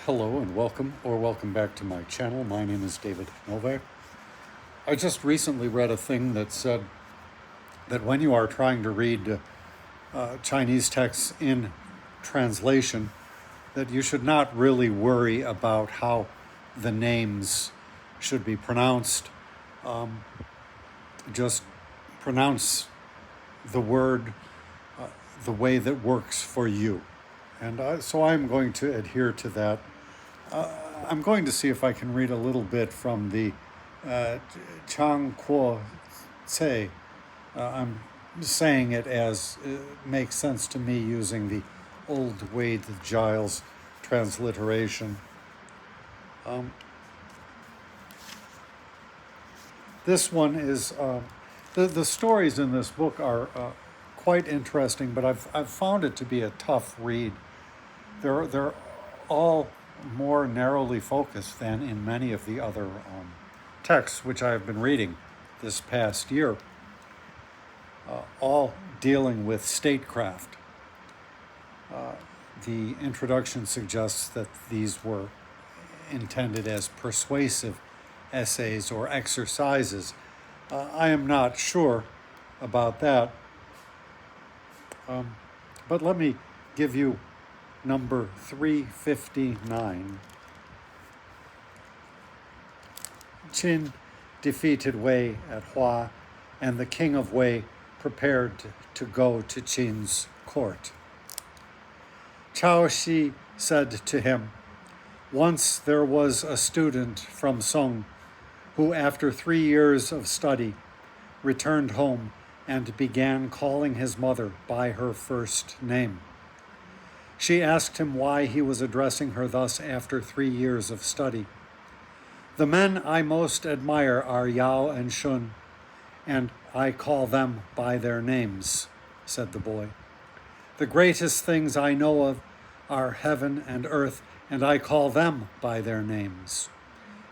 Hello and welcome back to my channel. My name is David Novak. I just recently read a thing that said that when you are trying to read Chinese texts in translation, that you should not really worry about how the names should be pronounced. Just pronounce the word the way that works for you. And so I'm going to adhere to that. I'm going to see if I can read a little bit from the Chan-Kuo Ts'e. I'm saying it as it makes sense to me using the old Wade Giles transliteration. This one is, the stories in this book are quite interesting, but I've found it to be a tough read. They're all more narrowly focused than in many of the other texts which I have been reading this past year, all dealing with statecraft. The introduction suggests that these were intended as persuasive essays or exercises. I am not sure about that, but let me give you number 359. Qin defeated Wei at Hua, and the king of Wei prepared to go to Qin's court. Cao Shi said to him, "Once there was a student from Song who, after 3 years of study, returned home and began calling his mother by her first name. She asked him why he was addressing her thus after 3 years of study. 'The men I most admire are Yao and Shun, and I call them by their names,' said the boy. 'The greatest things I know of are heaven and earth, and I call them by their names.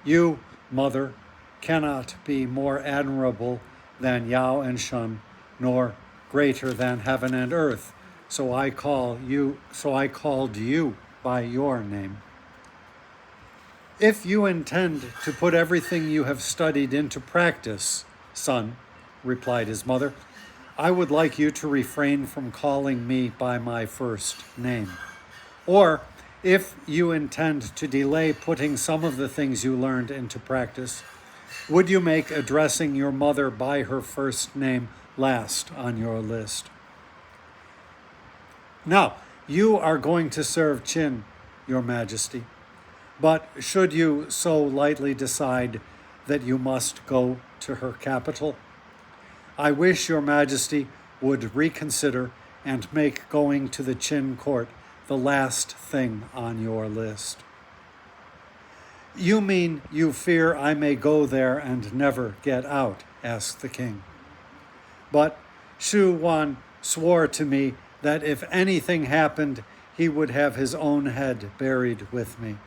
You, mother, cannot be more admirable than Yao and Shun, nor greater than heaven and earth. So I called you by your name. If you intend to put everything you have studied into practice, son,' replied his mother, 'I would like you to refrain from calling me by my first name. Or, if you intend to delay putting some of the things you learned into practice, would you make addressing your mother by her first name last on your list? Now, you are going to serve Qin, your majesty, but should you so lightly decide that you must go to her capital, I wish your majesty would reconsider and make going to the Qin court the last thing on your list.' 'You mean you fear I may go there and never get out?' asked the king. 'But Shu Wan swore to me that if anything happened, he would have his own head buried with me.'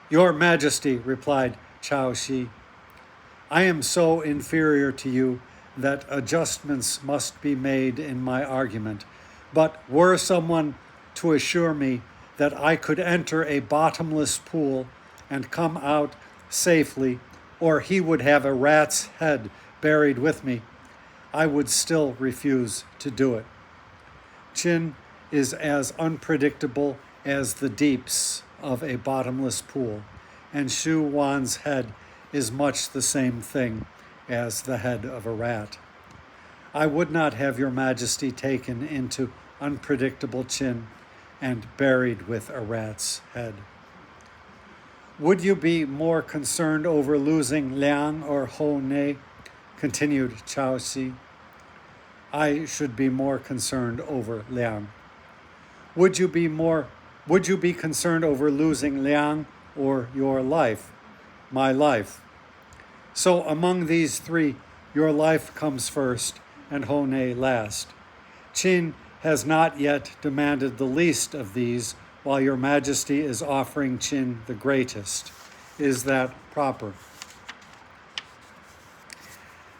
'Your Majesty,' replied Cao Shi, 'I am so inferior to you that adjustments must be made in my argument. But were someone to assure me that I could enter a bottomless pool and come out safely, or he would have a rat's head buried with me, I would still refuse to do it. Qin is as unpredictable as the deeps of a bottomless pool, and Shu Wan's head is much the same thing as the head of a rat. I would not have your majesty taken into unpredictable Qin and buried with a rat's head.' 'Would you be more concerned over losing Liang or Ho Ne?' continued Cao Shi. 'I should be more concerned over Liang.' 'Would you be concerned over losing Liang or your life?' 'My life.' 'So among these three, your life comes first and Ho Ne last. Qin has not yet demanded the least of these, while your majesty is offering Qin the greatest. Is that proper?'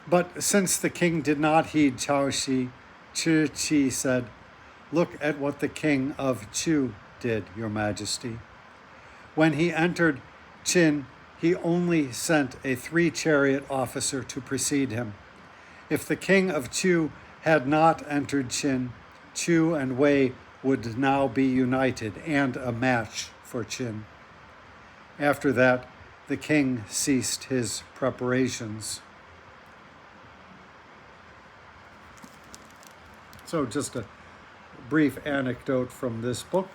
But since the king did not heed Cao Shi, Ts'e said, 'Look at what the king of Chu did, your majesty. When he entered Qin, he only sent a 3-chariot officer to precede him. If the king of Chu had not entered Qin, Chu and Wei would now be united and a match for Qin. After that, the king ceased his preparations. So just a brief anecdote from this book,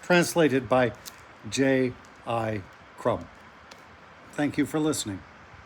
translated by J.I. Crump. Thank you for listening.